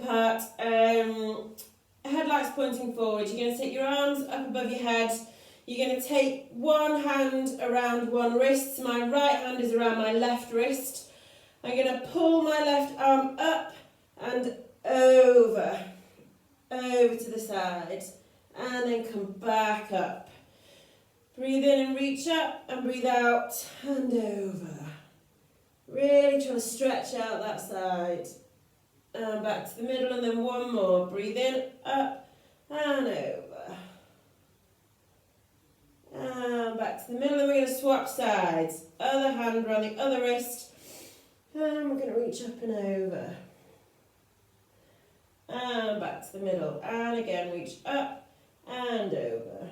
apart, headlights pointing forward. You're going to take your arms up above your head. You're going to take one hand around one wrist. So my right hand is around my left wrist. I'm going to pull my left arm up and over to the side, and then come back up. Breathe in and reach up, and breathe out and over. Really trying to stretch out that side. And back to the middle, and then one more. Breathe in, up and over. And back to the middle, and we're going to swap sides. Other hand around the other wrist. And we're going to reach up and over. And back to the middle. And again, reach up and over.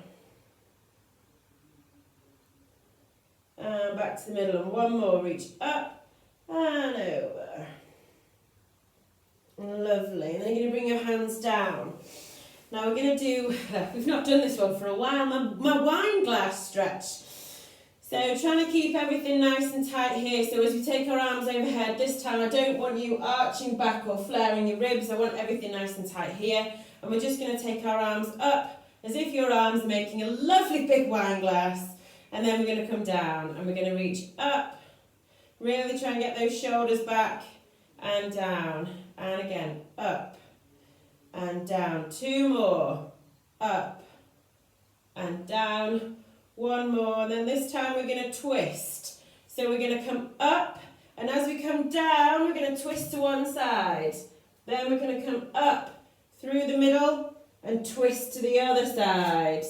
And back to the middle, and one more. Reach up and over. Lovely. And then you're going to bring your hands down. Now we're going to do, we've not done this one for a while, my wine glass stretch. So trying to keep everything nice and tight here. So as we take our arms overhead, this time I don't want you arching back or flaring your ribs. I want everything nice and tight here. And we're just going to take our arms up as if your arms are making a lovely big wine glass. And then we're going to come down and we're going to reach up. Really try and get those shoulders back and down. And again, up and down. Two more. Up and down. One more, and then this time we're going to twist. So we're going to come up, and as we come down, we're going to twist to one side. Then we're going to come up through the middle and twist to the other side.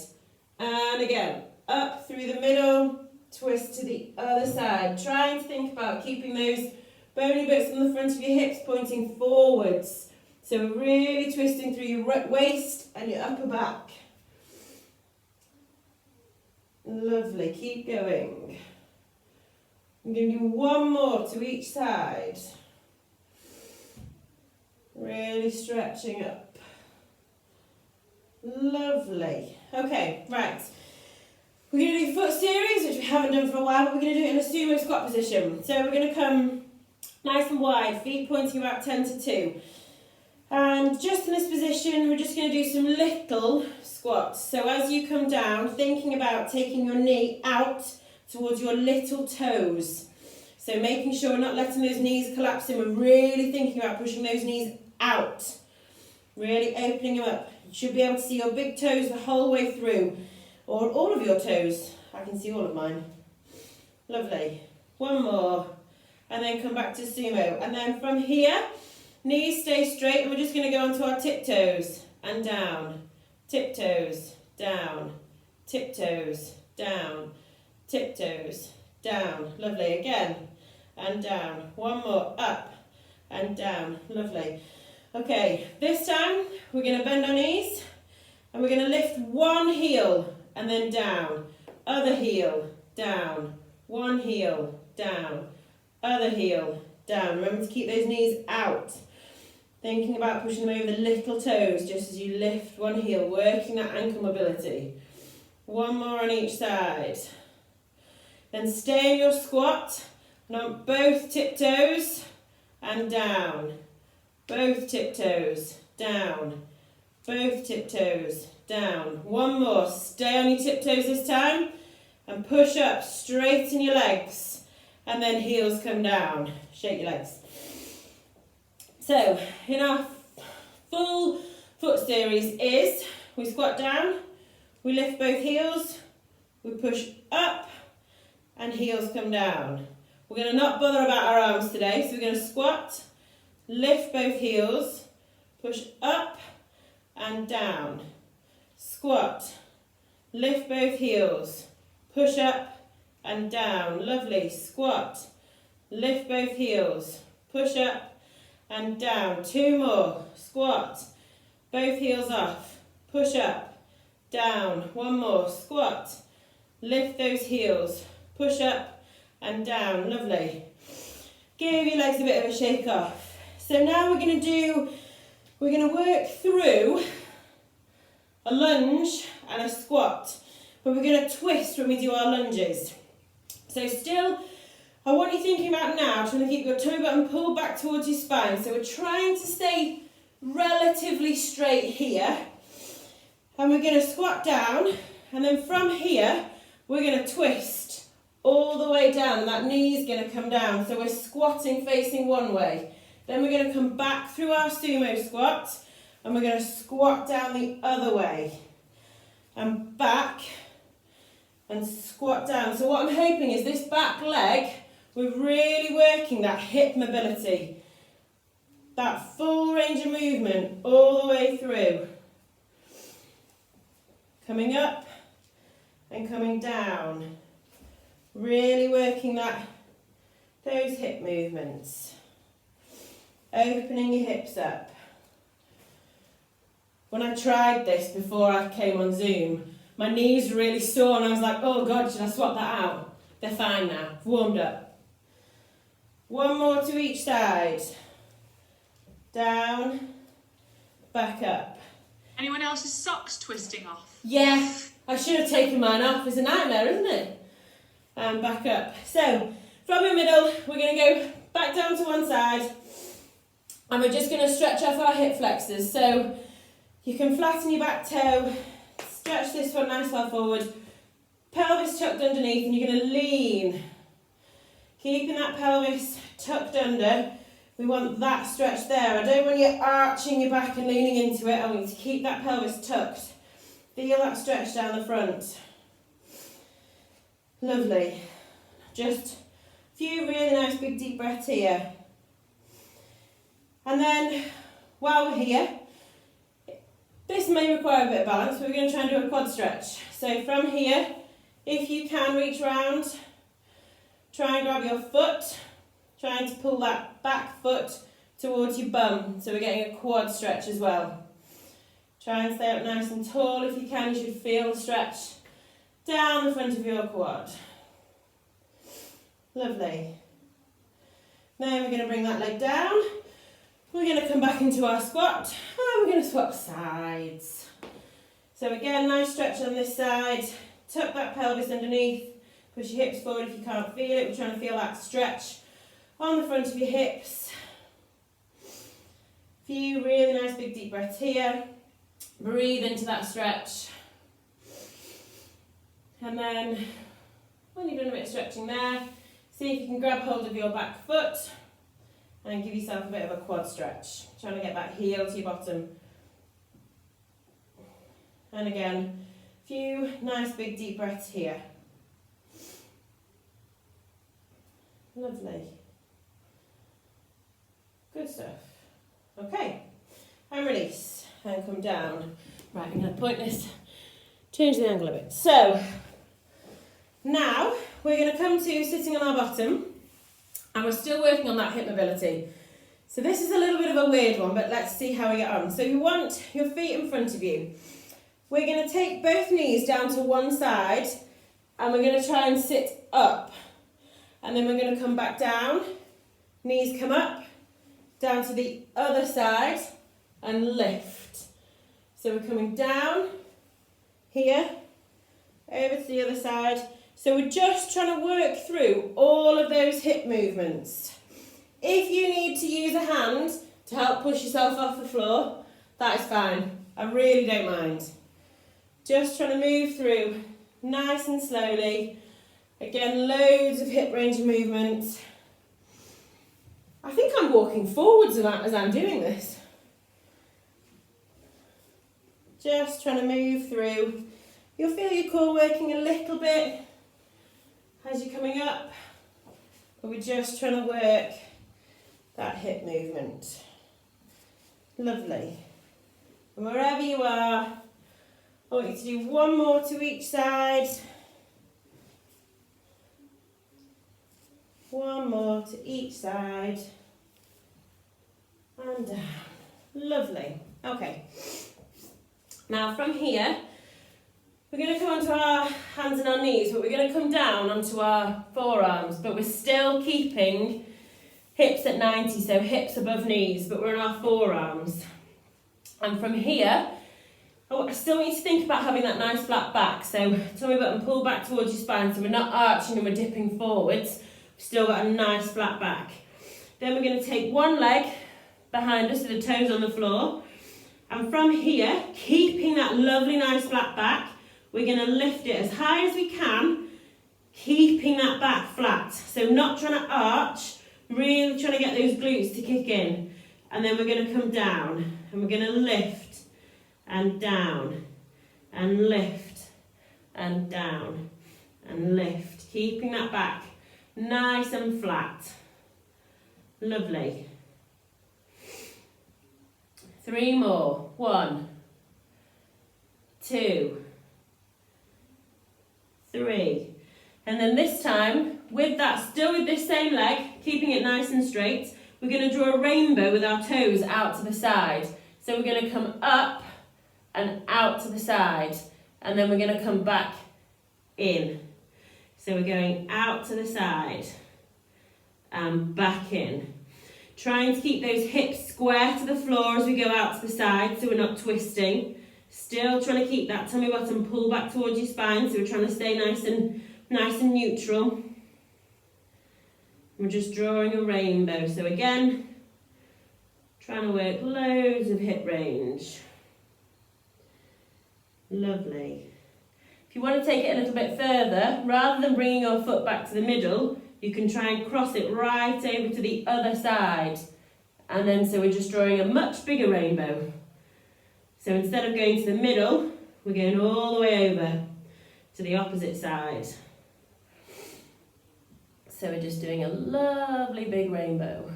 And again, up through the middle, twist to the other side. Try and think about keeping those bony bits on the front of your hips pointing forwards. So we're really twisting through your waist and your upper back. Lovely, keep going. I'm going to do one more to each side. Really stretching up. Lovely. Okay, right. We're going to do foot series, which we haven't done for a while, but we're going to do it in a sumo squat position. So we're going to come nice and wide, feet pointing about 10 to 2. And just in this position, we're just going to do some little squats. So as you come down, thinking about taking your knee out towards your little toes. So making sure we're not letting those knees collapse in. We're really thinking about pushing those knees out. Really opening them up. You should be able to see your big toes the whole way through. Or all of your toes. I can see all of mine. Lovely. One more. And then come back to sumo. And then from here, knees stay straight, and we're just going to go onto our tiptoes and down, tiptoes, down, tiptoes, down, tiptoes, down. Lovely. Again, and down. One more, up and down. Lovely. Okay, this time we're going to bend our knees, and we're going to lift one heel and then down, other heel, down, one heel, down, other heel, down. Remember to keep those knees out. Thinking about pushing them over the little toes just as you lift one heel, working that ankle mobility. One more on each side. Then stay in your squat, and on both tiptoes and down. Both tiptoes, down. Both tiptoes, down. One more. Stay on your tiptoes this time, and push up, straighten your legs, and then heels come down. Shake your legs. So, in our full foot series is, we squat down, we lift both heels, we push up, and heels come down. We're going to not bother about our arms today, so we're going to squat, lift both heels, push up and down. Squat, lift both heels, push up and down. Lovely. Squat, lift both heels, push up and down. Two more. Squat, both heels off, push up, down. One more. Squat, lift those heels, push up and down. Lovely. Give your legs a bit of a shake off. So now we're going to work through a lunge and a squat, but we're going to twist when we do our lunges. So still, I want you thinking about now, trying to keep your toe button pulled back towards your spine. So we're trying to stay relatively straight here. And we're going to squat down, and then from here, we're going to twist all the way down, and that knee's going to come down. So we're squatting facing one way. Then we're going to come back through our sumo squat, and we're going to squat down the other way. And back, and squat down. So what I'm hoping is this back leg, we're really working that hip mobility. That full range of movement all the way through. Coming up and coming down. Really working those hip movements. Opening your hips up. When I tried this before I came on Zoom, my knees were really sore and I was like, oh God, should I swap that out? They're fine now, warmed up. One more to each side. Down, back up. Anyone else's socks twisting off? Yeah, I should have taken mine off. It's a nightmare, isn't it? And back up. So, from the middle, we're going to go back down to one side. And we're just going to stretch off our hip flexors. So, you can flatten your back toe, stretch this one nice far forward, pelvis tucked underneath, and you're going to lean. Keeping that pelvis tucked under. We want that stretch there. I don't want you arching your back and leaning into it. I want you to keep that pelvis tucked. Feel that stretch down the front. Lovely. Just a few really nice big deep breaths here. And then, while we're here, this may require a bit of balance, but we're going to try and do a quad stretch. So from here, if you can reach round, try and grab your foot, trying to pull that back foot towards your bum. So we're getting a quad stretch as well. Try and stay up nice and tall if you can. You should feel the stretch down the front of your quad. Lovely. Then we're going to bring that leg down. We're going to come back into our squat and we're going to swap sides. So again, nice stretch on this side. Tuck that pelvis underneath. Push your hips forward if you can't feel it. We're trying to feel that stretch on the front of your hips. Few really nice big deep breaths here. Breathe into that stretch. And then, when you've done a bit of stretching there, see if you can grab hold of your back foot and give yourself a bit of a quad stretch. Trying to get that heel to your bottom. And again, a few nice big deep breaths here. Lovely. Good stuff. Okay, and release, and come down. Right, I'm going to point this, change the angle a bit. So, now we're going to come to sitting on our bottom, and we're still working on that hip mobility. So this is a little bit of a weird one, but let's see how we get on. So you want your feet in front of you. We're going to take both knees down to one side, and we're going to try and sit up. And then we're going to come back down, knees come up, down to the other side, and lift. So we're coming down, here, over to the other side. So we're just trying to work through all of those hip movements. If you need to use a hand to help push yourself off the floor, that is fine. I really don't mind. Just trying to move through nice and slowly. Again, loads of hip range of movement. I think I'm walking forwards as I'm doing this. Just trying to move through. You'll feel your core working a little bit as you're coming up, but we're just trying to work that hip movement. Lovely. And wherever you are, I want you to do one more to each side. One more to each side. And down. Lovely. Okay. Now from here, we're going to come onto our hands and our knees, but we're going to come down onto our forearms, but we're still keeping hips at 90, so hips above knees, but we're on our forearms. And from here, I still want you to think about having that nice flat back, so tummy button pull back towards your spine, so we're not arching and we're dipping forwards. We've still got a nice flat back. Then we're going to take one leg, behind us, so the toes on the floor. And from here, keeping that lovely nice flat back, we're going to lift it as high as we can, keeping that back flat. So not trying to arch, really trying to get those glutes to kick in. And then we're going to come down, and we're going to lift and down, and lift and down, and lift. Keeping that back nice and flat. Lovely. 3 more. 1, 2, 3. And then this time, with that, still with this same leg, keeping it nice and straight, we're going to draw a rainbow with our toes out to the side. So we're going to come up and out to the side, and then we're going to come back in. So we're going out to the side and back in. Trying to keep those hips square to the floor as we go out to the side, so we're not twisting. Still trying to keep that tummy button pull back towards your spine, so we're trying to stay nice and neutral. We're just drawing a rainbow. So again, trying to work loads of hip range. Lovely. If you want to take it a little bit further, rather than bringing your foot back to the middle, you can try and cross it right over to the other side. And then so we're just drawing a much bigger rainbow. So instead of going to the middle, we're going all the way over to the opposite side. So we're just doing a lovely big rainbow.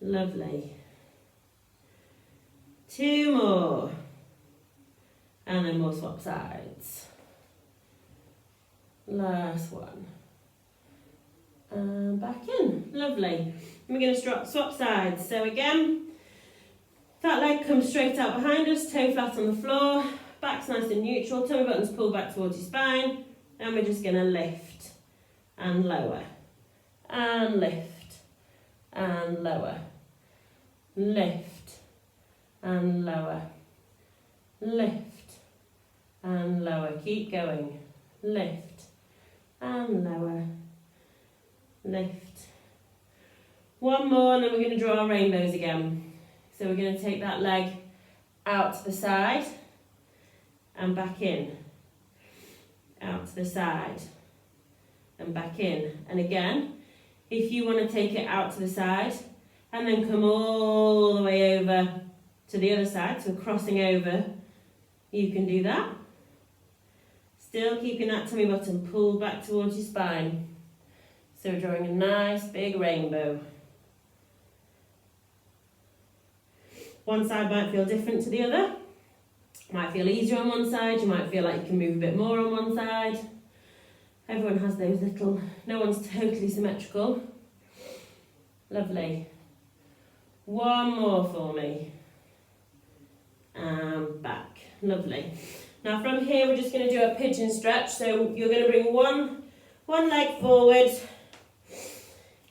Lovely. 2 more. And then we'll swap sides. Last one. And back in. Lovely. And we're going to swap sides. So again, that leg comes straight out behind us, toe flat on the floor, back's nice and neutral, tummy buttons pull back towards your spine, and we're just going to lift and lower, and lift and lower, lift and lower, lift and lower. Keep going. Lift and lower, lift. 1 more, and then we're going to draw our rainbows again. So we're going to take that leg out to the side and back in, out to the side and back in. And again, if you want to take it out to the side and then come all the way over to the other side, so crossing over, you can do that. Still keeping that tummy button pulled back towards your spine. So we're drawing a nice big rainbow. One side might feel different to the other. Might feel easier on one side, you might feel like you can move a bit more on one side. Everyone has those little, no one's totally symmetrical. Lovely. 1 more for me. And back. Lovely. Now from here we're just going to do a pigeon stretch. So you're going to bring one leg forward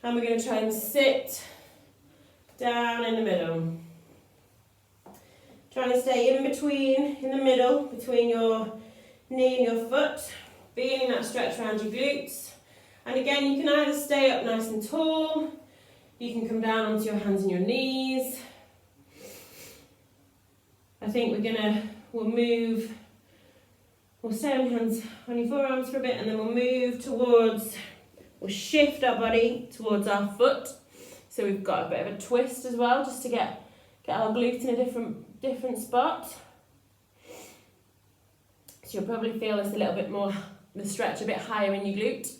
and we're going to try and sit down in the middle. Trying to stay in the middle, between your knee and your foot, feeling that stretch around your glutes. And again, you can either stay up nice and tall, you can come down onto your hands and your knees. I think we'll stay on your hands, on your forearms for a bit, and then we'll shift our body towards our foot. So we've got a bit of a twist as well, just to get our glutes in a different spot. So you'll probably feel this a little bit more, the stretch a bit higher in your glute.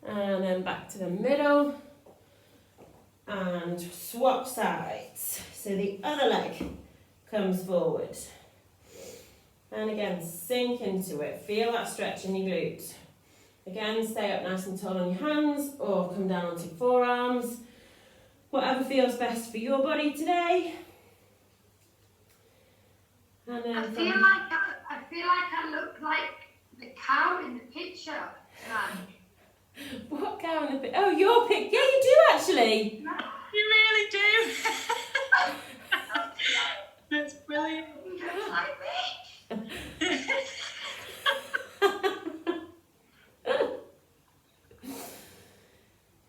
And then back to the middle. And swap sides. So the other leg comes forward. And again, sink into it. Feel that stretch in your glute. Again, stay up nice and tall on your hands or come down onto your forearms. Whatever feels best for your body today. And then I feel like I look like the cow in the picture. What cow in the picture? Oh, your picture. Yeah, you do actually. You really do. That's brilliant. You look like me.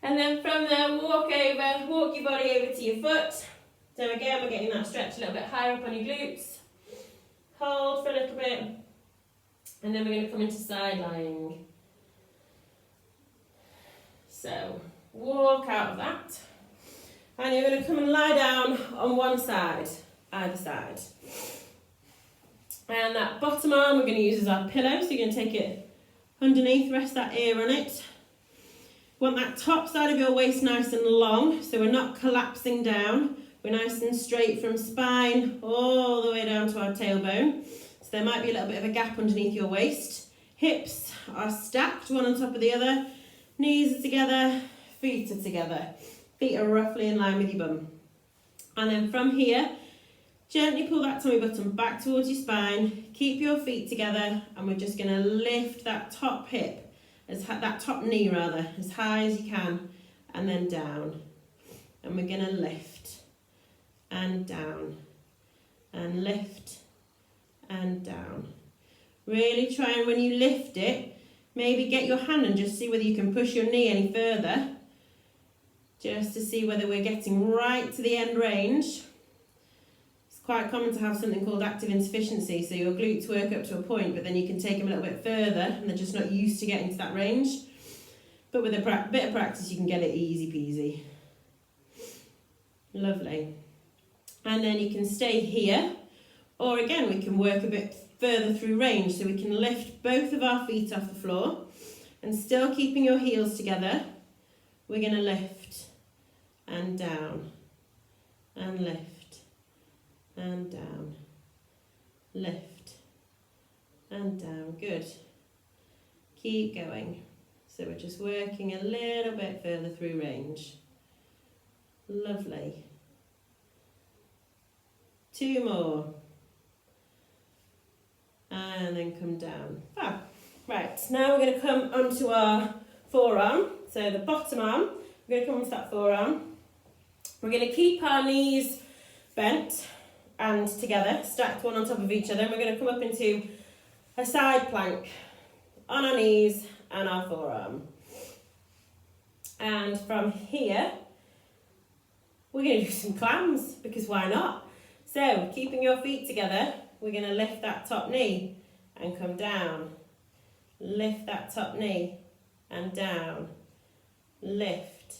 And then from there, walk over your body over to your foot. So again, we're getting that stretch a little bit higher up on your glutes. Hold for a little bit. And then we're going to come into side lying. So walk out of that. And you're going to come and lie down on one side, either side. And that bottom arm we're going to use as our pillow. So you're going to take it underneath, rest that ear on it. Want that top side of your waist nice and long, so we're not collapsing down. We're nice and straight from spine all the way down to our tailbone. So there might be a little bit of a gap underneath your waist. Hips are stacked, one on top of the other. Knees are together, feet are together. Feet are roughly in line with your bum. And then from here, gently pull that tummy button back towards your spine. Keep your feet together, and we're just going to lift that top hip, that top knee rather, as high as you can, and then down. And we're going to lift and down and lift and down. Really try, and when you lift it, maybe get your hand and just see whether you can push your knee any further, just to see whether we're getting right to the end range. It's quite common to have something called active insufficiency, so your glutes work up to a point, but then you can take them a little bit further and they're just not used to getting to that range. But with a bit of practice you can get it easy peasy. Lovely. And then you can stay here, or again we can work a bit further through range, so we can lift both of our feet off the floor and still keeping your heels together. We're going to lift and down and lift and down, lift and down. Good. Keep going. So we're just working a little bit further through range. Lovely. 2 more. And then come down. Fab. Right, now we're going to come onto our forearm. So the bottom arm, we're going to come onto that forearm. We're going to keep our knees bent and together, stacked one on top of each other. And we're going to come up into a side plank on our knees and our forearm. And from here, we're going to do some clams, because why not? So, keeping your feet together, we're going to lift that top knee and come down. Lift that top knee and down. Lift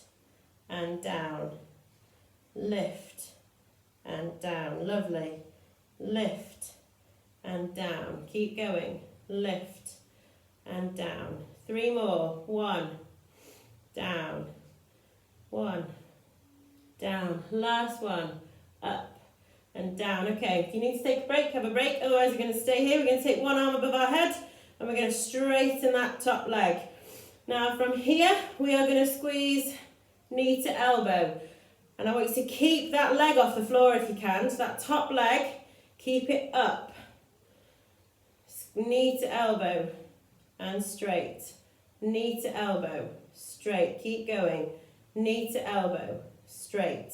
and down. Lift and down. Lovely. Lift and down. Keep going. Lift and down. 3 more. 1. Down. 1. Down. Last one. Up and down. Okay, if you need to take a break, have a break. Otherwise, we're going to stay here. We're going to take one arm above our head and we're going to straighten that top leg. Now, from here, we are going to squeeze knee to elbow. And I want you to keep that leg off the floor if you can. So that top leg, keep it up. Knee to elbow and straight. Knee to elbow, straight. Keep going. Knee to elbow, straight.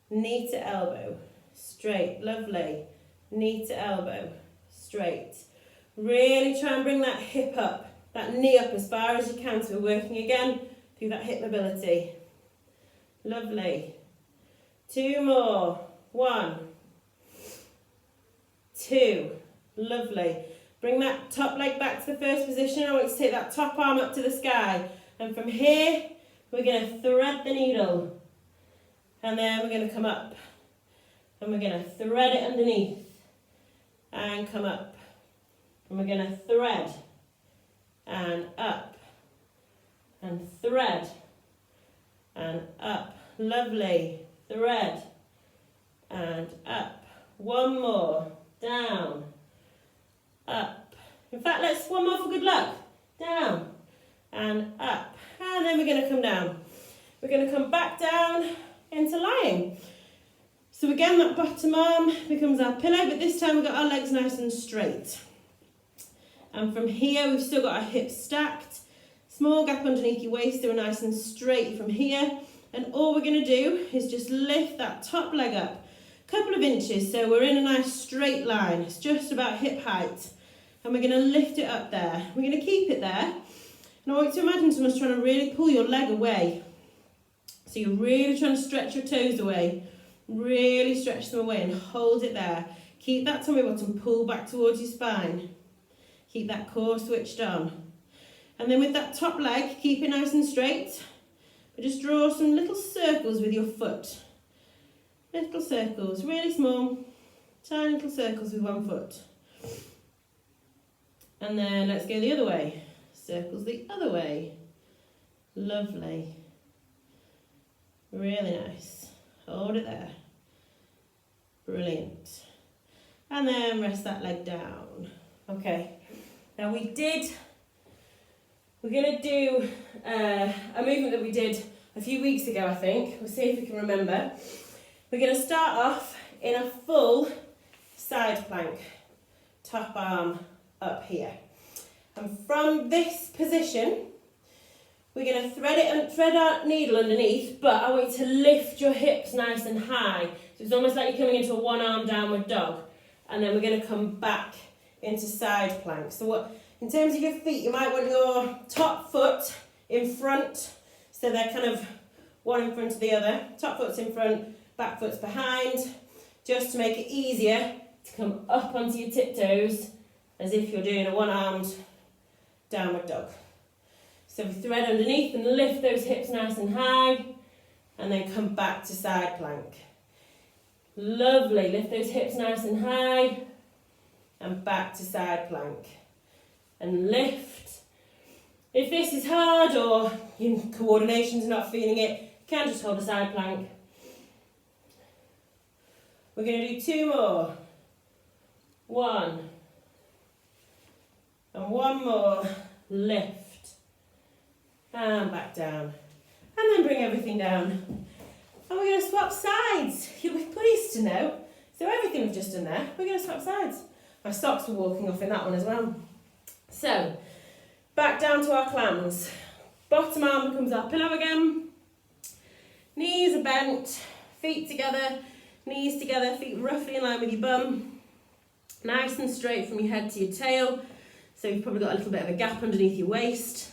Knee to elbow, straight. Lovely. Knee to elbow, straight. Really try and bring that hip up, that knee up as far as you can. So we're working again through that hip mobility. Lovely. 2 more. 1. 2. Lovely. Bring that top leg back to the first position. I want you to take that top arm up to the sky. And from here, we're going to thread the needle. And then we're going to come up. And we're going to thread it underneath. And come up. And we're going to thread. And up. And thread. And up. Lovely. Thread. And up. 1 more. Down. Up. In fact, let's 1 more for good luck. Down. And up. And then we're going to come down. We're going to come back down into lying. So again, that bottom arm becomes our pillow, but this time we've got our legs nice and straight. And from here, we've still got our hips stacked. Small gap underneath your waist, so we're nice and straight from here. And all we're going to do is just lift that top leg up a couple of inches, so we're in a nice straight line. It's just about hip height. And we're going to lift it up there. We're going to keep it there. And I want you to imagine someone's trying to really pull your leg away. So you're really trying to stretch your toes away. Really stretch them away and hold it there. Keep that tummy button pulled back towards your spine. Keep that core switched on. And then with that top leg, keep it nice and straight. But just draw some little circles with your foot. Little circles, really small, tiny little circles with one foot. And then let's go the other way. Circles the other way. Lovely. Really nice. Hold it there. Brilliant. And then rest that leg down. Okay. Now we're going to do a movement that we did a few weeks ago, I think. We'll see if we can remember. We're going to start off in a full side plank. Top arm up here. And from this position, we're going to thread our needle underneath, but I want you to lift your hips nice and high. So it's almost like you're coming into a one-arm downward dog. And then we're going to come back into side plank. So in terms of your feet, you might want your top foot in front, so they're kind of one in front of the other. Top foot's in front, back foot's behind, just to make it easier to come up onto your tiptoes as if you're doing a one-armed downward dog. So we thread underneath and lift those hips nice and high, and then come back to side plank. Lovely, lift those hips nice and high, and back to side plank. And lift. If this is hard or your coordination's not feeling it, you can just hold a side plank. We're going to do 2 more. 1. And 1 more. Lift. And back down. And then bring everything down. And we're going to swap sides. You'll be pleased to know. So everything we've just done there, we're going to swap sides. My socks were walking off in that one as well. So, back down to our clams. Bottom arm becomes our pillow again. Knees are bent, feet together, knees together, feet roughly in line with your bum. Nice and straight from your head to your tail. So you've probably got a little bit of a gap underneath your waist.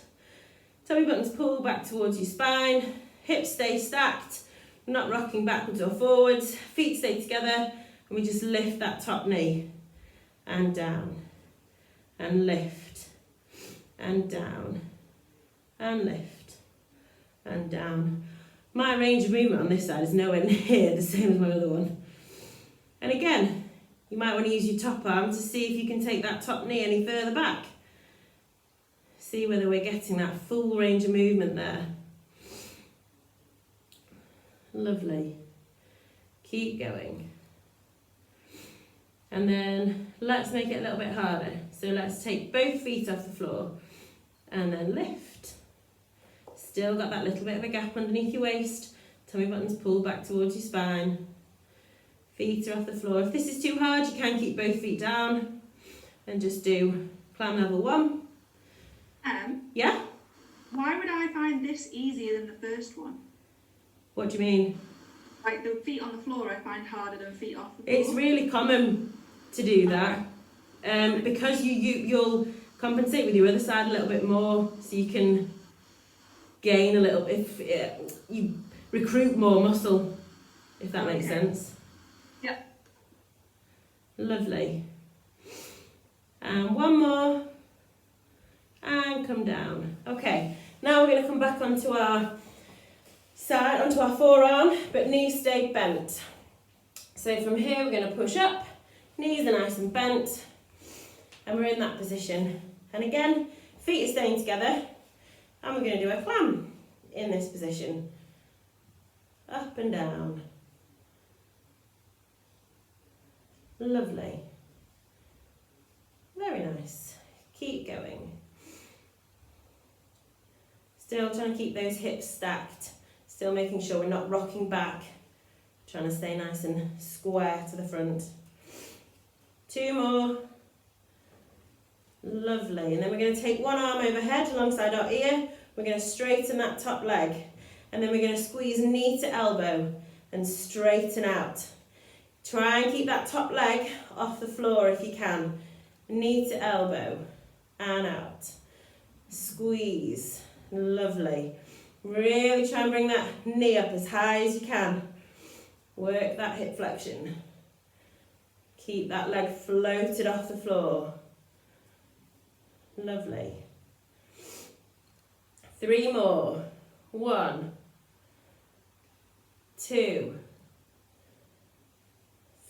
Tummy buttons pull back towards your spine. Hips stay stacked, not rocking backwards or forwards. Feet stay together, and we just lift that top knee. And down. And lift. And down. And lift. And down. My range of movement on this side is nowhere near the same as my other one. And again, you might want to use your top arm to see if you can take that top knee any further back. See whether we're getting that full range of movement there. Lovely. Keep going. And then let's make it a little bit harder. So let's take both feet off the floor and then lift. Still got that little bit of a gap underneath your waist. Tummy buttons pull back towards your spine. Feet are off the floor. If this is too hard, you can keep both feet down and just do climb level 1. Yeah? Why would I find this easier than the first one? What do you mean? Like the feet on the floor I find harder than feet off the floor. It's really common to do that because you'll compensate with your other side a little bit more, so you can gain a little bit, you recruit more muscle, if that makes sense. Yeah. Lovely. And 1 more. And come down. Okay, now we're going to come back onto our side, onto our forearm, but knees stay bent. So from here we're going to push up, knees are nice and bent, and we're in that position. And again, feet are staying together, and we're going to do a clam in this position. Up and down. Lovely. Very nice. Keep going. Still trying to keep those hips stacked. Still making sure we're not rocking back. Trying to stay nice and square to the front. 2 more. Lovely. And then we're going to take one arm overhead alongside our ear. We're going to straighten that top leg. And then we're going to squeeze knee to elbow and straighten out. Try and keep that top leg off the floor if you can. Knee to elbow and out. Squeeze. Lovely. Really try and bring that knee up as high as you can. Work that hip flexion. Keep that leg floated off the floor. Lovely. 3 more. 1, 2,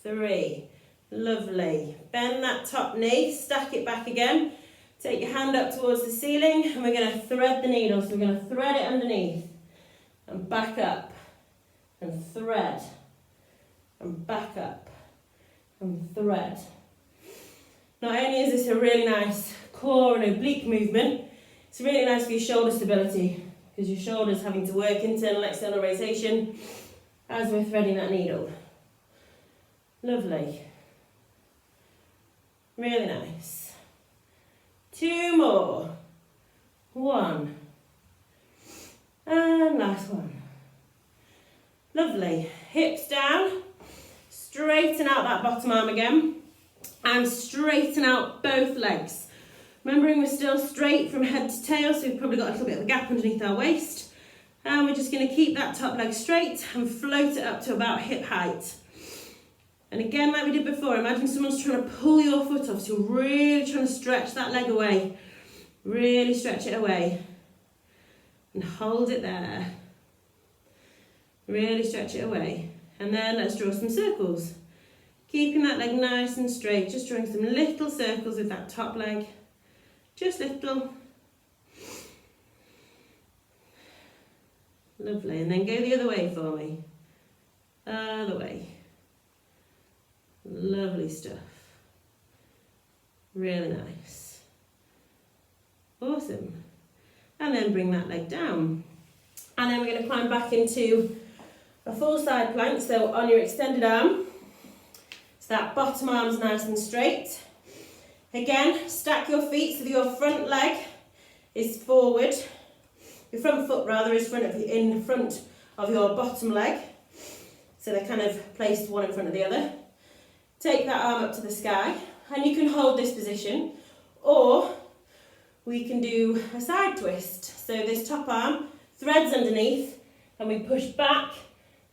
3. Lovely. Bend that top knee, stack it back again. Take your hand up towards the ceiling and we're going to thread the needle. So we're going to thread it underneath and back up and thread and back up and thread. Not only is this a really nice core and oblique movement, it's really nice for your shoulder stability because your shoulder's having to work internal external rotation as we're threading that needle. Lovely. Really nice. 2 more. 1. And last one. Lovely. Hips down. Straighten out that bottom arm again. And straighten out both legs. Remembering we're still straight from head to tail, so we've probably got a little bit of a gap underneath our waist. And we're just going to keep that top leg straight and float it up to about hip height. And again, like we did before, imagine someone's trying to pull your foot off, so you're really trying to stretch that leg away. Really stretch it away. And hold it there. Really stretch it away. And then let's draw some circles. Keeping that leg nice and straight, just drawing some little circles with that top leg. Just little. Lovely, and then go the other way for me. Other way. Lovely stuff. Really nice. Awesome. And then bring that leg down. And then we're going to climb back into a full side plank. So on your extended arm, so that bottom arm's nice and straight. Again, stack your feet so that your front leg is forward. Your front foot rather is in front of your bottom leg. So they're kind of placed one in front of the other. Take that arm up to the sky and you can hold this position, or we can do a side twist. So this top arm threads underneath and we push back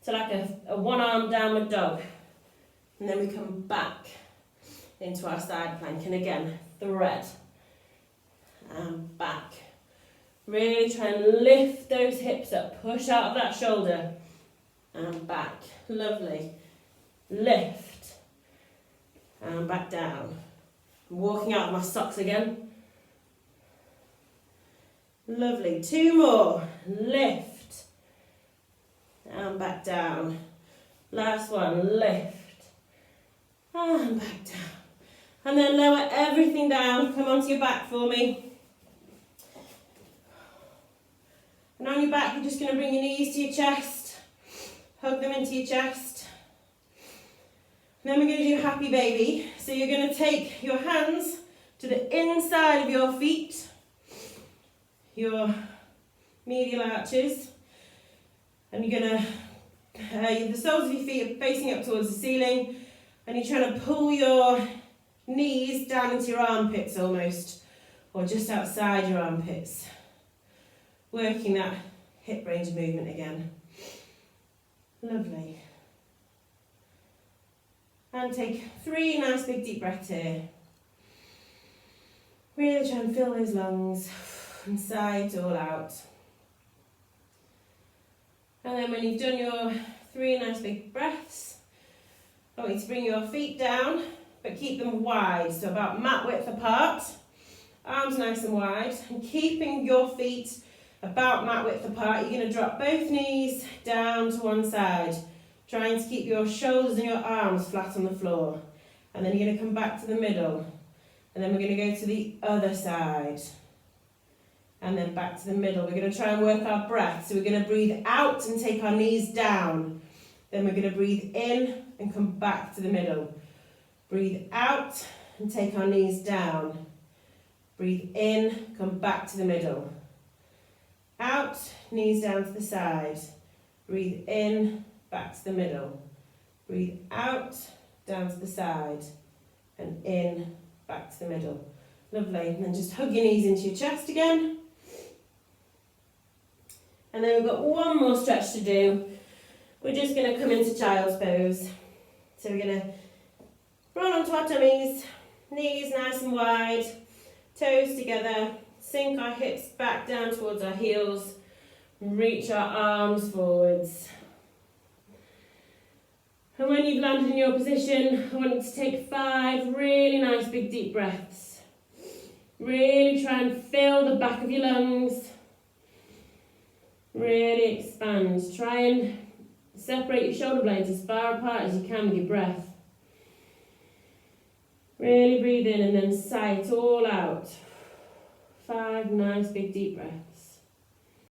to like a one-arm downward dog. And then we come back into our side plank and again, thread and back. Really try and lift those hips up, push out of that shoulder and back. Lovely. Lift. And back down. I'm walking out of my socks again. Lovely. 2 more. Lift. And back down. Last one. Lift. And back down. And then lower everything down. Come onto your back for me. And on your back, you're just going to bring your knees to your chest. Hug them into your chest. Then we're going to do happy baby. So you're going to take your hands to the inside of your feet, your medial arches, and you're going to, the soles of your feet are facing up towards the ceiling, and you're trying to pull your knees down into your armpits almost, or just outside your armpits. Working that hip range of movement again. Lovely. And take 3 nice big deep breaths here. Really try and fill those lungs and sigh it all out. And then when you've done your 3 nice big breaths, I want you to bring your feet down, but keep them wide, so about mat width apart. Arms nice and wide, and keeping your feet about mat width apart, you're going to drop both knees down to one side, trying to keep your shoulders and your arms flat on the floor. And then you're going to come back to the middle. And then we're going to go to the other side. And then back to the middle. We're going to try and work our breath. So we're going to breathe out and take our knees down. Then we're going to breathe in and come back to the middle. Breathe out and take our knees down. Breathe in, come back to the middle. Out, knees down to the side. Breathe in, back to the middle. Breathe out, down to the side. And in, back to the middle. Lovely. And then just hug your knees into your chest again. And then we've got one more stretch to do. We're just going to come into child's pose. So we're going to roll onto our tummies, knees nice and wide, toes together, sink our hips back down towards our heels, reach our arms forwards. And when you've landed in your position, I want you to take 5 really nice big deep breaths. Really try and fill the back of your lungs. Really expand. Try and separate your shoulder blades as far apart as you can with your breath. Really breathe in and then sigh it all out. 5 nice big deep breaths.